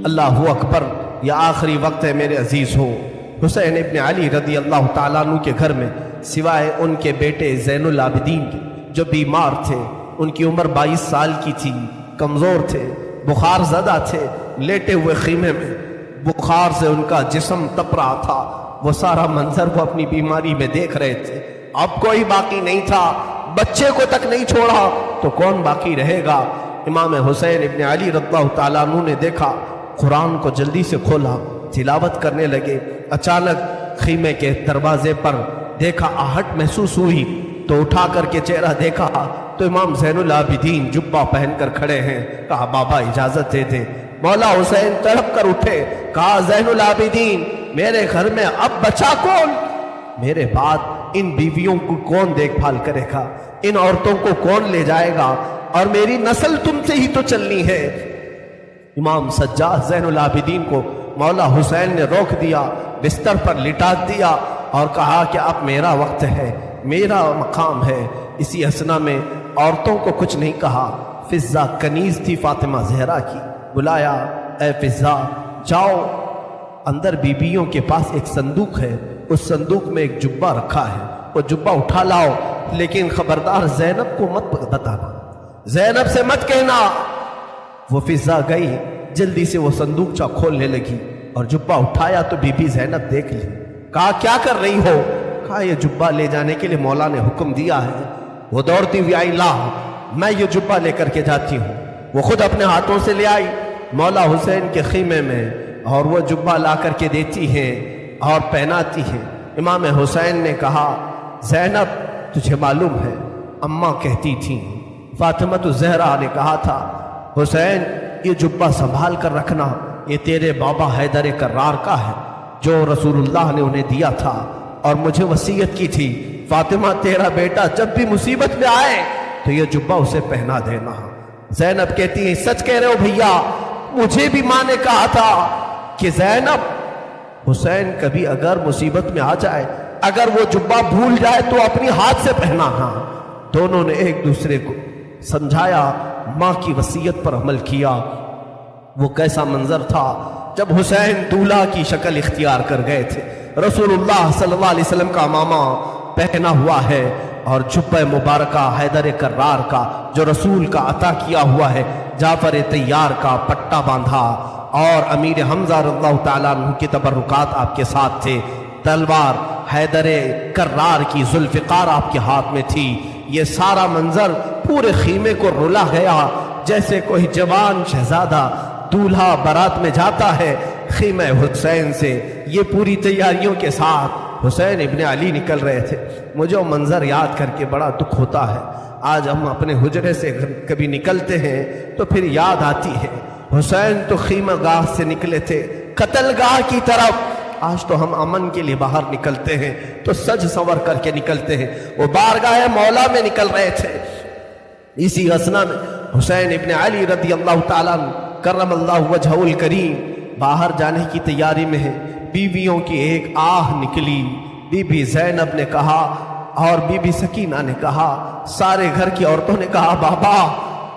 اللہ اکبر، یہ آخری وقت ہے میرے عزیز ہو۔ حسین ابن علی رضی اللہ تعالیٰ عنہ کے گھر میں سوائے ان کے بیٹے زین العابدین کے جو بیمار تھے، ان کی عمر 22 سال کی تھی، کمزور تھے، بخار زدہ تھے، لیٹے ہوئے خیمے میں بخار سے ان کا جسم تپ رہا تھا، وہ سارا منظر وہ اپنی بیماری میں دیکھ رہے تھے۔ اب کوئی باقی نہیں تھا، بچے کو تک نہیں چھوڑا تو کون باقی رہے گا؟ امام حسین ابن علی رضی اللہ تعالیٰ عنہ نے دیکھا، قرآن کو جلدی سے کھولا، تلاوت کرنے لگے۔ اچانک خیمے کے دروازے پر دیکھا، آہٹ محسوس ہوئی تو اٹھا کر کے چہرہ دیکھا تو امام زین العابدین جبہ پہن کر کھڑے ہیں۔ کہا بابا اجازت دے دے۔ مولا حسین تڑپ کر اٹھے، کہا زین العابدین میرے گھر میں اب بچا کون؟ میرے بعد ان بیویوں کو کون دیکھ بھال کرے گا؟ ان عورتوں کو کون لے جائے گا؟ اور میری نسل تم سے ہی تو چلنی ہے۔ امام سجاد زین العابدین کو مولا حسین نے روک دیا، بستر پر لٹا دیا اور کہا کہ اب میرا وقت ہے، میرا مقام ہے۔ اسی اسنا میں عورتوں کو کچھ نہیں کہا۔ فضہ کنیز تھی فاطمہ زہرا کی، بلایا، اے فضہ جاؤ، اندر بیبیوں کے پاس ایک صندوق ہے، اس صندوق میں ایک جبہ رکھا ہے، وہ جبہ اٹھا لاؤ، لیکن خبردار زینب کو مت بتانا، زینب سے مت کہنا۔ وہ فضہ گئی، جلدی سے وہ صندوقچہ کھولنے لگی اور جبہ اٹھایا تو بی بی زینب دیکھ لی۔ کہا کیا کر رہی ہو؟ کہا یہ جبہ لے جانے کے لیے مولا نے حکم دیا ہے۔ وہ دوڑتی ہوئی آئی، لا میں یہ جبہ لے کر کے جاتی ہوں۔ وہ خود اپنے ہاتھوں سے لے آئی مولا حسین کے خیمے میں، اور وہ جبہ لا کر کے دیتی ہیں اور پہناتی ہیں۔ امام حسین نے کہا زینب تجھے معلوم ہے اماں کہتی تھیں، فاطمہ الزہرا نے کہا تھا حسین یہ جبہ سنبھال کر رکھنا، یہ تیرے بابا حیدر کرار کا ہے جو رسول اللہ نے انہیں دیا تھا، اور مجھے وصیت کی تھی فاطمہ تیرا بیٹا جب بھی مصیبت میں آئے تو یہ جبہ اسے پہنا دینا۔ زینب کہتی ہیں سچ کہہ رہے ہو بھیا، مجھے بھی ماں نے کہا تھا کہ زینب حسین کبھی اگر مصیبت میں آ جائے، اگر وہ جبہ بھول جائے تو اپنی ہاتھ سے پہنانا۔ دونوں نے ایک دوسرے کو سمجھایا، ماں کی وصیت پر عمل کیا۔ وہ کیسا منظر تھا جب حسین دولہا کی شکل اختیار کر گئے تھے، رسول اللہ صلی اللہ علیہ وسلم کا امامہ پہنا ہوا ہے اور جبہ مبارکہ حیدر کرار کا جو رسول کا عطا کیا ہوا ہے، جعفر طیار کا پٹا باندھا، اور امیر حمزہ رضی اللہ تعالیٰ عنہ کی تبرکات آپ کے ساتھ تھے، تلوار حیدر کرار کی ذوالفقار آپ کے ہاتھ میں تھی۔ یہ سارا منظر پورے خیمے کو رلا گیا، جیسے کوئی جوان شہزادہ دولہا بارات میں جاتا ہے خیمہ حسین سے۔ یہ پوری تیاریوں کے ساتھ حسین ابن علی نکل رہے تھے۔ مجھے وہ منظر یاد کر کے بڑا دکھ ہوتا ہے۔ آج ہم اپنے حجرے سے کبھی نکلتے ہیں تو پھر یاد آتی ہے حسین تو خیمہ گاہ سے نکلے تھے قتل گاہ کی طرف، آج تو ہم امن کے لیے باہر نکلتے ہیں تو سج سنور کر کے نکلتے ہیں، وہ بارگاہ مولا میں نکل رہے تھے۔ اسی اسنا میں حسین ابن علی رضی اللہ تعالیٰ کرم اللہ وجہہ الکریم باہر جانے کی تیاری میں ہے۔ بیویوں کی ایک آہ نکلی، بی بی زینب نے کہا اور بی بی سکینہ نے کہا، سارے گھر کی عورتوں نے کہا بابا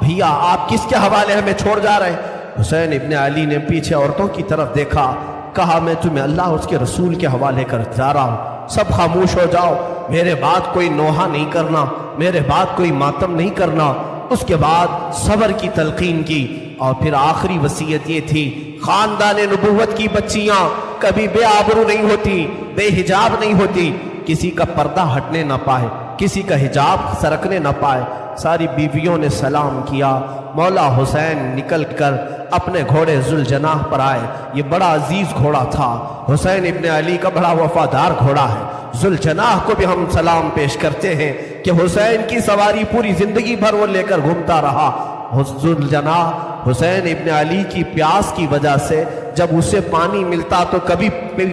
بھیا آپ کس کے حوالے ہمیں چھوڑ جا رہے ہیں؟ حسین ابن علی نے پیچھے عورتوں کی طرف دیکھا، کہا میں تمہیں اللہ اور اس کے رسول کے حوالے کر جا رہا ہوں، سب خاموش ہو جاؤ، میرے بعد کوئی نوحہ نہیں کرنا، میرے بعد کوئی ماتم نہیں کرنا۔ اس کے بعد صبر کی تلقین کی، اور پھر آخری وصیت یہ تھی خاندان نبوت کی بچیاں کبھی بے آبرو نہیں ہوتی، بے حجاب نہیں ہوتی، کسی کا پردہ ہٹنے نہ پائے، کسی کا حجاب سرکنے نہ پائے۔ ساری بیویوں نے سلام کیا۔ مولا حسین نکل کر اپنے گھوڑے ذوالجناح پر آئے۔ یہ بڑا عزیز گھوڑا تھا، حسین ابن علی کا بڑا وفادار گھوڑا ہے۔ ذوالجناح کو بھی ہم سلام پیش کرتے ہیں کہ حسین کی سواری پوری زندگی بھر وہ لے کر گھومتا رہا۔ ذوالجناح حسین ابن علی کی پیاس کی وجہ سے جب اسے پانی ملتا تو کبھی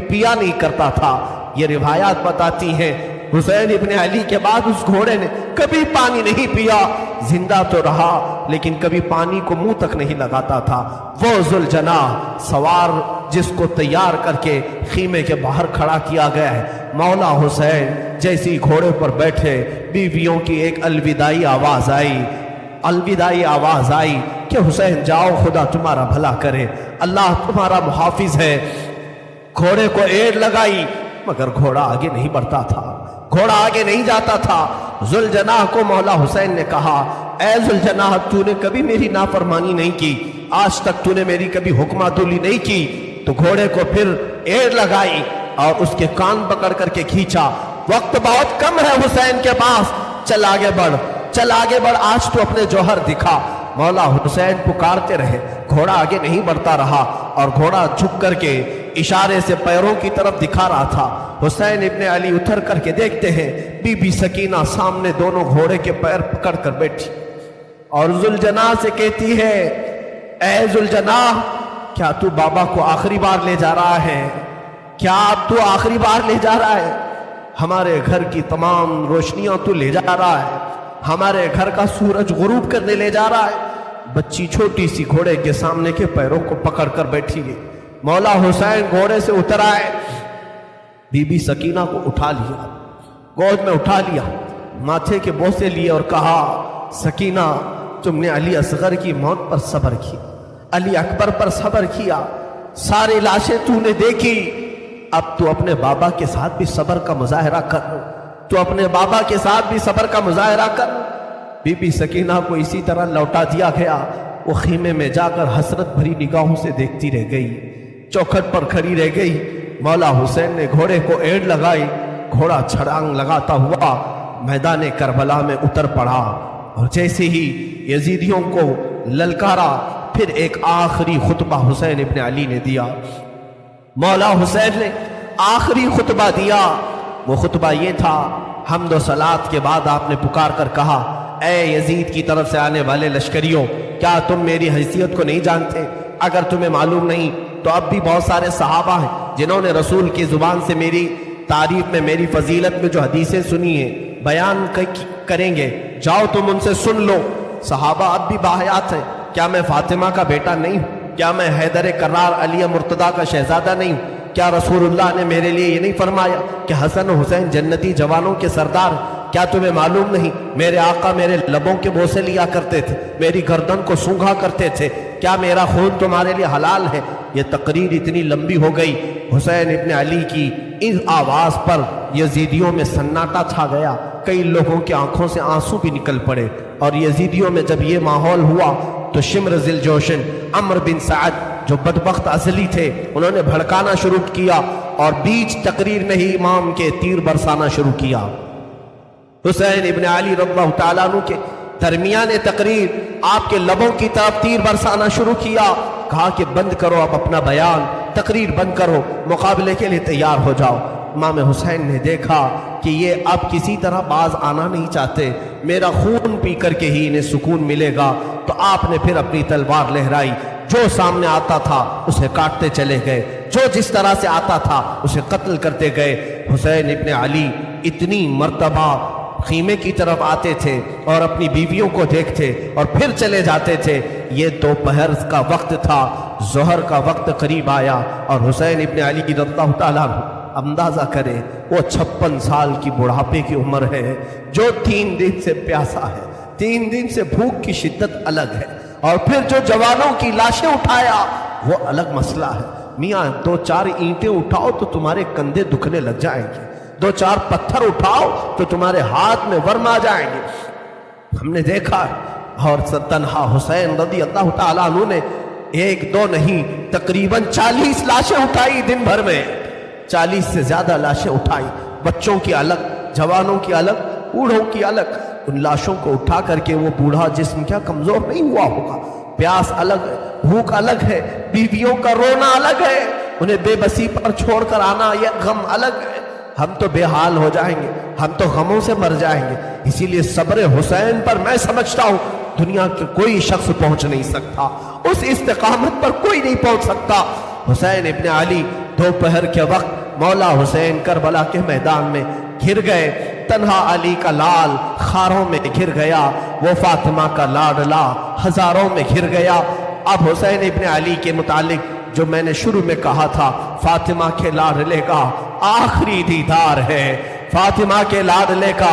پیا نہیں کرتا تھا۔ یہ روایات بتاتی ہیں حسین ابن علی کے بعد اس گھوڑے نے کبھی پانی نہیں پیا، زندہ تو رہا لیکن کبھی پانی کو منہ تک نہیں لگاتا تھا۔ وہ ذوالجناح سوار جس کو تیار کر کے خیمے کے باہر کھڑا کیا گیا ہے، مولا حسین جیسی گھوڑے پر بیٹھے، بیویوں کی ایک الوداعی آواز آئی، الوداعی آواز آئی، کہ حسین جاؤ خدا تمہارا بھلا کرے، اللہ تمہارا محافظ ہے۔ گھوڑے کو ایڑ لگائی مگر گھوڑا آگے نہیں بڑھتا تھا، گھوڑا آگے نہیں جاتا تھا۔ ذوالجناح کو مولا حسین نے کہا اے ذوالجناح تو نے کبھی میری نافرمانی نہیں کی، آج تک تو نے میری کبھی حکم عدولی نہیں کی۔ تو گھوڑے کو پھر ایڑ لگائی اور اس کے کان پکڑ کر کے کھینچا۔ وقت بہت کم ہے حسین کے پاس، چل آگے بڑھ، چل آگے بڑھ، آج تو اپنے جوہر دکھا۔ مولا حسین پکارتے رہے، گھوڑا آگے نہیں بڑھتا رہا اور گھوڑا جھک کر کے اشارے سے پیروں کی طرف دکھا رہا تھا۔ حسین ابن علی اتر کر کے دیکھتے ہیں بی بی سکینہ سامنے دونوں گھوڑے کے پیر پکڑ کر بیٹھی اور ذوالجناح سے کہتی ہے اے ذوالجناح کیا تو بابا کو آخری بار لے جا رہا ہے؟ کیا اب تو آخری بار لے جا رہا ہے؟ ہمارے گھر کی تمام روشنیاں تو لے جا رہا ہے، ہمارے گھر کا سورج غروب کرنے لے جا رہا ہے۔ بچی چھوٹی سی گھوڑے کے سامنے کے پیروں کو پکڑ کر بیٹھی گئی۔ مولا حسین گھوڑے سے اتر آئے، بی بی سکینہ کو اٹھا لیا، گود میں اٹھا لیا، ماتھے کے بوسے لیے اور کہا سکینہ تم نے علی اصغر کی موت پر صبر کیا، علی اکبر پر صبر کیا، ساری لاشیں تو نے دیکھی، اب تو اپنے بابا کے ساتھ بھی صبر کا مظاہرہ کر، تو اپنے بابا کے ساتھ بھی صبر کا مظاہرہ کر۔ بی بی سکینہ کو اسی طرح لوٹا دیا گیا، وہ خیمے میں جا کر حسرت بھری نگاہوں سے دیکھتی رہ گئی، چوکھٹ پر کھڑی رہ گئی۔ مولا حسین نے گھوڑے کو ایڑ لگائی، گھوڑا چھڑانگ لگاتا ہوا میدان کربلا میں اتر پڑا اور جیسے ہی یزیدیوں کو للکارا پھر ایک آخری خطبہ حسین ابن علی نے دیا۔ مولا حسین نے آخری خطبہ دیا، وہ خطبہ یہ تھا، حمد و صلات کے بعد آپ نے پکار کر کہا اے یزید کی طرف سے آنے والے لشکریوں، کیا تم میری حیثیت کو نہیں جانتے؟ اگر تمہیں معلوم نہیں تو اب بھی بہت سارے صحابہ ہیں جنہوں نے رسول کی زبان سے میری تعریف میں، میری فضیلت میں جو حدیثیں سنی ہیں بیان کریں گے، جاؤ تم ان سے سن لو۔ صحابہ اب بھی باحیات ہیں، کیا میں فاطمہ کا بیٹا نہیں ہوں؟ کیا میں حیدر کرار علی مرتضیٰ کا شہزادہ نہیں ہوں؟ کیا رسول اللہ نے میرے لیے یہ نہیں فرمایا کہ حسن و حسین جنتی جوانوں کے سردار؟ کیا تمہیں معلوم نہیں میرے آقا میرے لبوں کے بوسے لیا کرتے تھے، میری گردن کو سونگھا کرتے تھے؟ کیا میرا خون تمہارے لیے حلال ہے؟ یہ تقریر اتنی لمبی ہو گئی، حسین ابن علی کی اس آواز پر یزیدیوں میں سناٹا چھا گیا، کئی لوگوں کی آنکھوں سے آنسو بھی نکل پڑے، اور یزیدیوں میں جب یہ ماحول ہوا تو شمر ذی الجوشن عمرو بن سعد جو بدبخت ازلی تھے انہوں نے بھڑکانا شروع کیا اور بیچ تقریر میں ہی امام کے تیر برسانا شروع کیا۔ حسین ابن علی رضی اللہ تعالیٰ عنہ کے درمیان تقریر آپ کے لبوں کی طرف تیر برسانا شروع کیا، کہا کہ بند کرو اب اپنا بیان، تقریر بند کرو، مقابلے کے لیے تیار ہو جاؤ۔ امام حسین نے دیکھا کہ یہ اب کسی طرح باز آنا نہیں چاہتے، میرا خون پی کر کے ہی انہیں سکون ملے گا، تو آپ نے پھر اپنی تلوار لہرائی، جو سامنے آتا تھا اسے کاٹتے چلے گئے، جو جس طرح سے آتا تھا اسے قتل کرتے گئے۔ حسین ابن علی اتنی مرتبہ خیمے کی طرف آتے تھے اور اپنی بیویوں کو دیکھتے اور پھر چلے جاتے تھے۔ یہ دوپہر کا وقت تھا، ظہر کا وقت قریب آیا اور حسین ابن علی رضی اللہ تعالیٰ اندازہ کرے وہ 56 سال کی بڑھاپے کی عمر ہے، جو 3 دن سے پیاسا ہے، 3 دن سے بھوک کی شدت الگ ہے، اور پھر جو جوانوں کی لاشیں اٹھایا وہ الگ مسئلہ ہے۔ میاں 2-4 اینٹیں اٹھاؤ تو تمہارے کندھے دکھنے لگ جائیں گے، 2-4 پتھر اٹھاؤ تو تمہارے ہاتھ میں ورم آ جائیں گے۔ ہم نے دیکھا اور تنہا حسین رضی اللہ تعالیٰ عنہ نے 1-2 نہیں تقریباً 40 لاشیں اٹھائی دن بھر میں، 40 سے زیادہ لاشیں اٹھائی، بچوں کی الگ، جوانوں کی الگ، بوڑھوں کی الگ۔ ان لاشوں کو اٹھا کر کے وہ بوڑھا جسم کیا کمزور نہیں ہوا ہوگا؟ پیاس الگ ہے، بھوک الگ ہے، بیویوں کا رونا الگ ہے، انہیں بے بسی پر چھوڑ کر آنا یہ غم الگ ہے۔ ہم تو بے حال ہو جائیں گے، ہم تو غموں سے مر جائیں گے۔ اسی لیے صبر حسین پر میں سمجھتا ہوں دنیا کے کوئی شخص پہنچ نہیں سکتا، اس استقامت پر کوئی نہیں پہنچ سکتا۔ حسین ابن علی دوپہر کے وقت مولا حسین کربلا کے میدان میں گر گئے، تنہا علی کا لال خاروں میں گر گیا، وہ فاطمہ کا لاڈلا ہزاروں میں گر گیا۔ اب حسین ابن علی کے متعلق جو میں نے شروع میں کہا تھا، فاطمہ کے لاڈلے کا آخری دیدار ہے، فاطمہ کے لاڈلے کا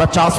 50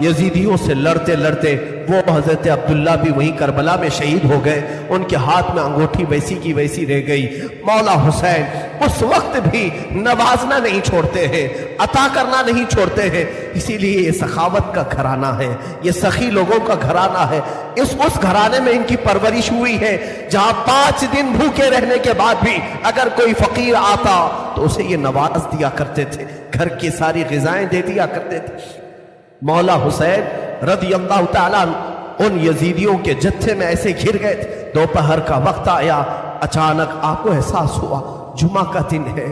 یزیدیوں سے لڑتے لڑتے وہ حضرت عبداللہ بھی وہیں کربلا میں شہید ہو گئے، ان کے ہاتھ میں انگوٹھی ویسی کی ویسی رہ گئی۔ مولا حسین اس وقت بھی نوازنا نہیں چھوڑتے ہیں، عطا کرنا نہیں چھوڑتے ہیں، اسی لیے یہ سخاوت کا گھرانہ ہے، یہ سخی لوگوں کا گھرانہ ہے۔ اس گھرانے میں ان کی پرورش ہوئی ہے جہاں 5 دن بھوکے رہنے کے بعد بھی اگر کوئی فقیر آتا تو اسے یہ نواز دیا کرتے تھے، گھر کی ساری غذائیں دے دیا کرتے تھے۔ مولا حسین رضی اللہ تعالیٰ ان یزیدیوں کے جتھے میں ایسے گھر گئے تھے، دوپہر کا وقت آیا، اچانک آپ کو احساس ہوا جمعہ کا دن ہے،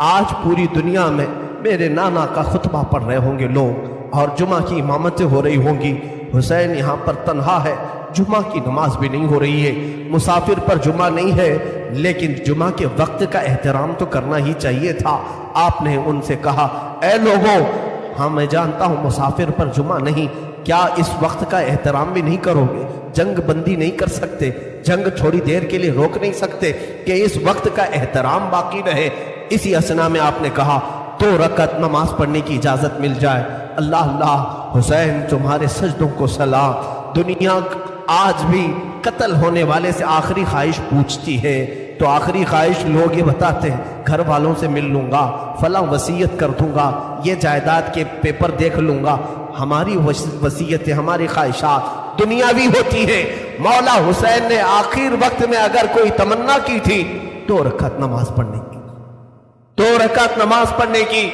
آج پوری دنیا میں میرے نانا کا خطبہ پڑھ رہے ہوں گے لوگ اور جمعہ کی امامتیں ہو رہی ہوں گی، حسین یہاں پر تنہا ہے، جمعہ کی نماز بھی نہیں ہو رہی ہے، مسافر پر جمعہ نہیں ہے، لیکن جمعہ کے وقت کا احترام تو کرنا ہی چاہیے تھا۔ آپ نے ان سے کہا، اے لوگوں، ہاں میں جانتا ہوں مسافر پر جمعہ نہیں، کیا اس وقت کا احترام بھی نہیں کرو گے؟ جنگ بندی نہیں کر سکتے، جنگ تھوڑی دیر کے لیے روک نہیں سکتے کہ اس وقت کا احترام باقی رہے؟ اسی اثنا میں آپ نے کہا 2 رکعت نماز پڑھنے کی اجازت مل جائے۔ اللہ اللہ، حسین تمہارے سجدوں کو سلام۔ دنیا آج بھی قتل ہونے والے سے آخری خواہش پوچھتی ہے تو آخری خواہش لوگ یہ بتاتے ہیں، گھر والوں سے مل لوں گا، فلاں وصیت کر دوں گا، یہ جائیداد کے پیپر دیکھ لوں گا۔ ہماری وصیتیں، ہماری خواہشات دنیاوی ہوتی ہیں۔ مولا حسین نے آخر وقت میں اگر کوئی تمنا کی تھی 2 رکعت نماز پڑھنے کی، 2 رکعت نماز پڑھنے کی۔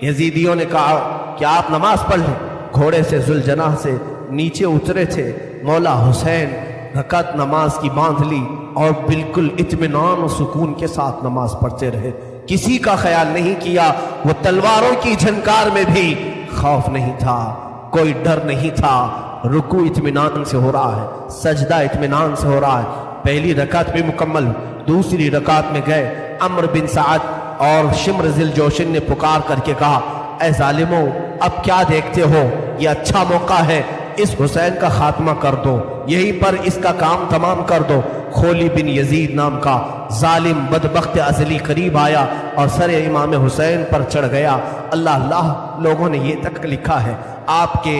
یزیدیوں نے کہا کہ آپ نماز پڑھ لیں۔ گھوڑے سے ذوالجناح سے نیچے اترے تھے، مولا حسین رکعت نماز کی باندھ لی اور بالکل اطمینان و سکون کے ساتھ نماز پڑھتے رہے، کسی کا خیال نہیں کیا۔ وہ تلواروں کی جھنکار میں بھی خوف نہیں تھا، کوئی ڈر نہیں تھا۔ رکوع اطمینان سے ہو رہا ہے، سجدہ اطمینان سے ہو رہا ہے۔ پہلی رکعت بھی مکمل، دوسری رکعت میں گئے، عمرو بن سعد اور شمر ذی الجوشن نے پکار کر کے کہا، اے ظالموں، اب کیا دیکھتے ہو؟ یہ اچھا موقع ہے، اس حسین کا خاتمہ کر دو، یہیں پر اس کا کام تمام کر دو۔ خولی بن یزید نام کا ظالم بدبخت ازلی قریب آیا اور سر امام حسین پر چڑھ گیا۔ اللہ اللہ، لوگوں نے یہ تک لکھا ہے آپ کے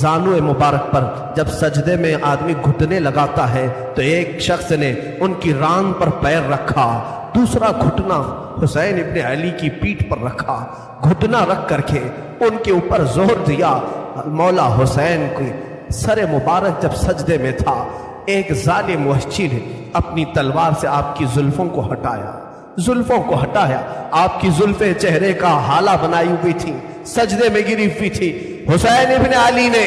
زانو مبارک پر جب سجدے میں آدمی گھٹنے لگاتا ہے تو ایک شخص نے ان کی ران پر پیر رکھا، دوسرا گھٹنا حسین ابن علی کی پیٹھ پر رکھا، گھٹنا رکھ کر کے ان کے اوپر زہر دیا۔ مولا حسین کی سر مبارک جب سجدے میں تھا، ایک ظالم وحشی نے اپنی تلوار سے آپ کی زلفوں کو ہٹایا، زلفوں کو ہٹایا۔ آپ کی زلفیں چہرے کا حالہ بنائی ہوئی تھی، سجدے میں گری ہوئی تھی۔ حسین ابن علی نے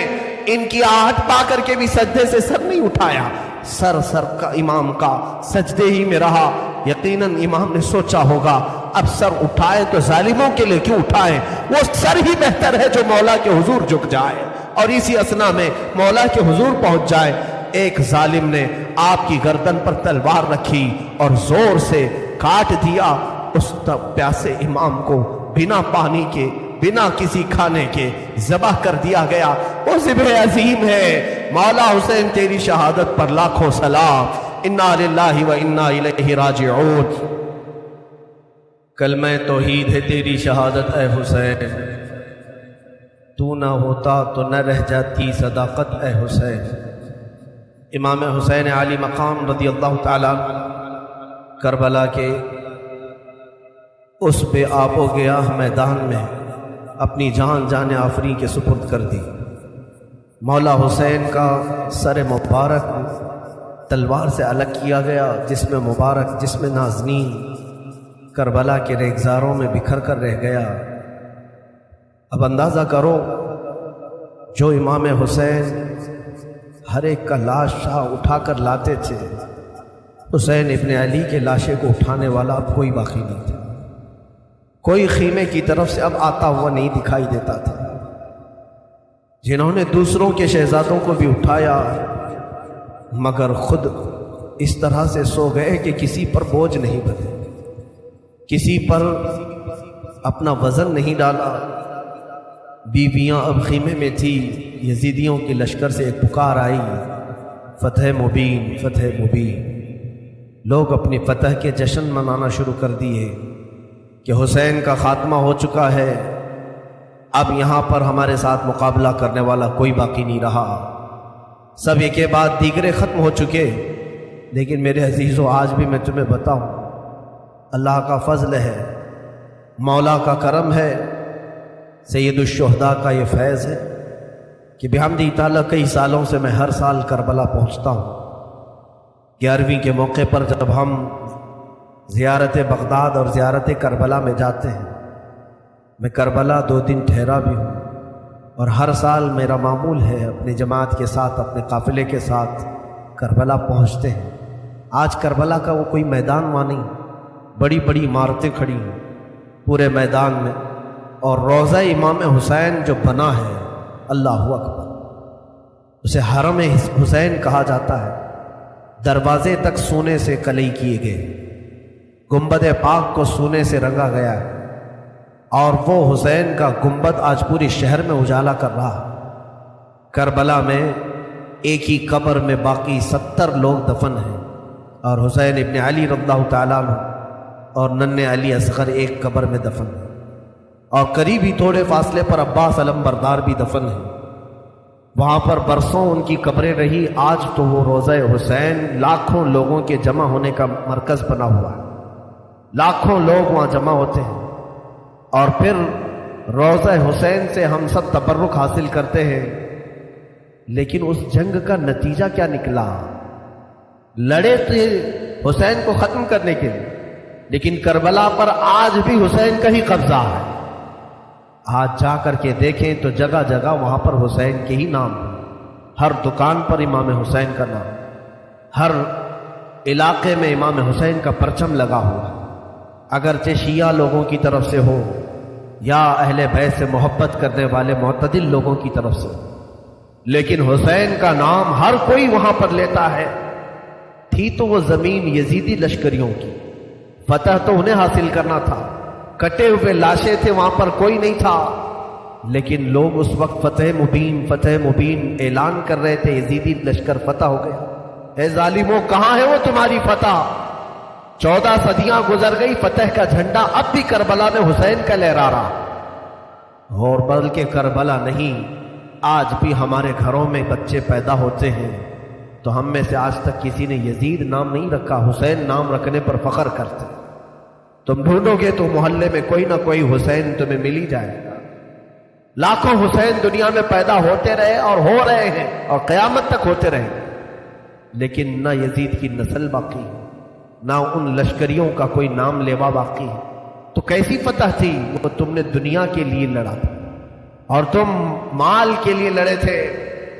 ان کی آہٹ پا کر کے بھی سجدے سے سر نہیں اٹھایا، سر کا امام کا سجدے ہی میں رہا۔ یقیناً امام نے سوچا ہوگا اب سر اٹھائے تو ظالموں کے لیے کیوں اٹھائے، وہ سر ہی بہتر ہے جو مولا کے حضور جھک جائے اور اسی اثنا میں مولا کے حضور پہنچ جائے۔ ایک ظالم نے آپ کی گردن پر تلوار رکھی اور زور سے کاٹ دیا۔ اس پیاسے امام کو بنا پانی کے، بنا کسی کھانے کے ذبح کر دیا گیا۔ وہ ذبح عظیم ہے۔ مولا حسین تیری شہادت پر لاکھوں سلام۔ انا للہ و انا الیہ راجعون۔ کلمہ توحید ہے تیری شہادت اے حسین، تو نہ ہوتا تو نہ رہ جاتی صداقت اے حسین۔ امام حسین علی مقام رضی اللہ تعالیٰ کربلا کے اس بے آب و گیاہ میدان میں اپنی جان جان آفریں کے سپرد کر دی۔ مولا حسین کا سر مبارک تلوار سے الگ کیا گیا، جسم مبارک، جسم نازنین کربلا کے ریگزاروں میں بکھر کر رہ گیا۔ اب اندازہ کرو، جو امام حسین ہر ایک کا لاش اٹھا کر لاتے تھے، حسین ابن علی کے لاشے کو اٹھانے والا اب کوئی باقی نہیں تھا، کوئی خیمے کی طرف سے اب آتا ہوا نہیں دکھائی دیتا تھا۔ جنہوں نے دوسروں کے شہزادوں کو بھی اٹھایا مگر خود اس طرح سے سو گئے کہ کسی پر بوجھ نہیں بنے، کسی پر اپنا وزن نہیں ڈالا۔ بیویاں اب خیمے میں تھی، یزیدیوں کے لشکر سے ایک پکار آئی، فتح مبین، فتح مبین۔ لوگ اپنی فتح کے جشن منانا شروع کر دیے کہ حسین کا خاتمہ ہو چکا ہے، اب یہاں پر ہمارے ساتھ مقابلہ کرنے والا کوئی باقی نہیں رہا، سب ایک کے بعد دیگرے ختم ہو چکے۔ لیکن میرے عزیزوں، آج بھی میں تمہیں بتاؤں، اللہ کا فضل ہے، مولا کا کرم ہے، سید الشہداء کا یہ فیض ہے کہ بحمدہ تعالیٰ کئی سالوں سے میں ہر سال کربلا پہنچتا ہوں۔ 11ویں کے موقع پر جب ہم زیارت بغداد اور زیارت کربلا میں جاتے ہیں، میں کربلا 2 دن ٹھہرا بھی ہوں، اور ہر سال میرا معمول ہے اپنی جماعت کے ساتھ، اپنے قافلے کے ساتھ کربلا پہنچتے ہیں۔ آج کربلا کا وہ کوئی میدان وہاں نہیں، بڑی بڑی عمارتیں کھڑی ہیں پورے میدان میں، اور روضہ امام حسین جو بنا ہے، اللہ اکبر، اسے حرم حسین کہا جاتا ہے۔ دروازے تک سونے سے کلئی کیے گئے، گنبد پاک کو سونے سے رنگا گیا ہے، اور وہ حسین کا گنبد آج پورے شہر میں اجالا کر رہا ہے۔ کربلا میں ایک ہی قبر میں باقی 70 لوگ دفن ہیں، اور حسین ابن علی رضی اللہ تعالیٰ عنہ اور ننھے علی اصغر ایک قبر میں دفن ہیں، اور قریب ہی تھوڑے فاصلے پر عباس علم بردار بھی دفن ہیں۔ وہاں پر برسوں ان کی قبریں رہی، آج تو وہ روضہ حسین لاکھوں لوگوں کے جمع ہونے کا مرکز بنا ہوا ہے، لاکھوں لوگ وہاں جمع ہوتے ہیں، اور پھر روضہ حسین سے ہم سب تبرک حاصل کرتے ہیں۔ لیکن اس جنگ کا نتیجہ کیا نکلا؟ لڑے تھے حسین کو ختم کرنے کے لیے، لیکن کربلا پر آج بھی حسین کا ہی قبضہ ہے۔ آج جا کر کے دیکھیں تو جگہ جگہ وہاں پر حسین کے ہی نام ہیں، ہر دکان پر امام حسین کا نام، ہر علاقے میں امام حسین کا پرچم لگا ہوا ہے، اگرچہ شیعہ لوگوں کی طرف سے ہو یا اہل بیت سے محبت کرنے والے معتدل لوگوں کی طرف سے، لیکن حسین کا نام ہر کوئی وہاں پر لیتا ہے۔ تھی تو وہ زمین یزیدی لشکریوں کی، فتح تو انہیں حاصل کرنا تھا، کٹے ہوئے لاشیں تھے وہاں پر، کوئی نہیں تھا، لیکن لوگ اس وقت فتح مبین اعلان کر رہے تھے، یزیدی لشکر فتح ہو گیا۔ اے ظالموں، کہاں ہے وہ تمہاری فتح؟ 14 صدیاں گزر گئی، فتح کا جھنڈا اب بھی کربلا میں حسین کا لہرا رہا، اور بلکہ کربلا نہیں، آج بھی ہمارے گھروں میں بچے پیدا ہوتے ہیں تو ہم میں سے آج تک کسی نے یزید نام نہیں رکھا، حسین نام رکھنے پر فخر کرتے۔ تم ڈھونڈو گے تو محلے میں کوئی نہ کوئی حسین تمہیں مل ہی جائے گا۔ لاکھوں حسین دنیا میں پیدا ہوتے رہے اور ہو رہے ہیں اور قیامت تک ہوتے رہے، لیکن نہ یزید کی نسل باقی ہے، نہ ان لشکریوں کا کوئی نام لیوا باقی ہے۔ تو کیسی فتح تھی؟ وہ تم نے دنیا کے لیے لڑا تھا، اور تم مال کے لیے لڑے تھے،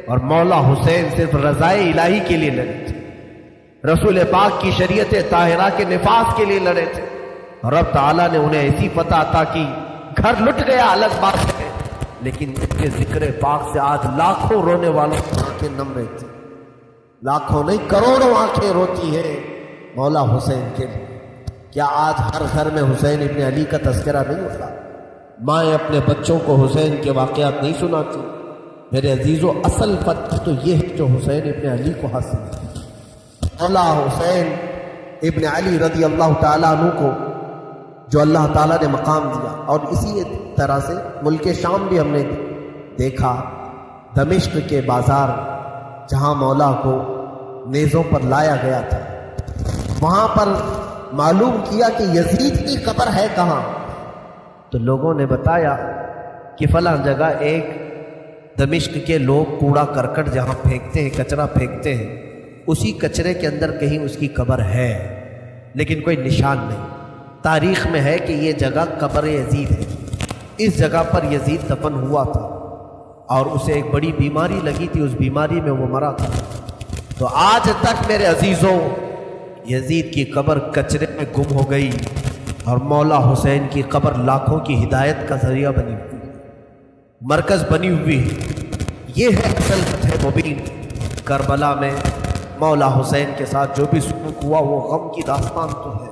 اور مولا حسین صرف رضائے الہی کے لیے لڑے تھے، رسول پاک کی شریعت طاہرہ کے نفاذ کے لیے لڑے تھے، اور رب تعالیٰ نے انہیں ایسی فتح عطا کی، گھر لٹ گیا الگ بات ہے، لیکن ان کے ذکر پاک سے آج لاکھوں رونے والوں کی آنکھیں نم رہتی، لاکھوں نہیں کروڑوں آنکھیں روتی ہے مولا حسین کے لیے۔ کیا آج ہر گھر میں حسین ابن علی کا تذکرہ نہیں ہوتا؟ مائیں اپنے بچوں کو حسین کے واقعات نہیں سناتی؟ میرے عزیزوں، اصل فتح تو یہ ہے جو حسین ابن علی کو حاصل ہے۔ مولا حسین ابن علی رضی اللہ تعالیٰ عنہ کو جو اللہ تعالیٰ نے مقام دیا، اور اسی طرح سے ملک شام بھی ہم نے دیکھا، دمشق کے بازار جہاں مولا کو نیزوں پر لایا گیا تھا، وہاں پر معلوم کیا کہ یزید کی قبر ہے کہاں، تو لوگوں نے بتایا کہ فلاں جگہ ایک دمشق کے لوگ کوڑا کرکٹ جہاں پھینکتے ہیں، کچرا پھینکتے ہیں، اسی کچرے کے اندر کہیں اس کی قبر ہے، لیکن کوئی نشان نہیں۔ تاریخ میں ہے کہ یہ جگہ قبر یزید ہے، اس جگہ پر یزید دفن ہوا تھا، اور اسے ایک بڑی بیماری لگی تھی، اس بیماری میں وہ مرا تھا۔ تو آج تک میرے عزیزوں، یزید کی قبر کچرے میں گم ہو گئی، اور مولا حسین کی قبر لاکھوں کی ہدایت کا ذریعہ بنی ہوئی، مرکز بنی ہوئی ہے۔ یہ ہے اصل فتح مبین۔ کربلا میں مولا حسین کے ساتھ جو بھی سلوک ہوا وہ غم کی داستان تو ہے،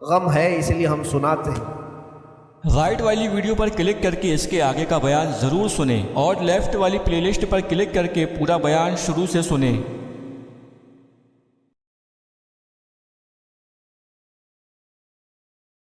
غم ہے اس لیے ہم سناتے ہیں۔ رائٹ والی ویڈیو پر کلک کر کے اس کے آگے کا بیان ضرور سنیں، اور لیفٹ والی پلے لسٹ پر کلک کر کے پورا بیان شروع سے سنیں۔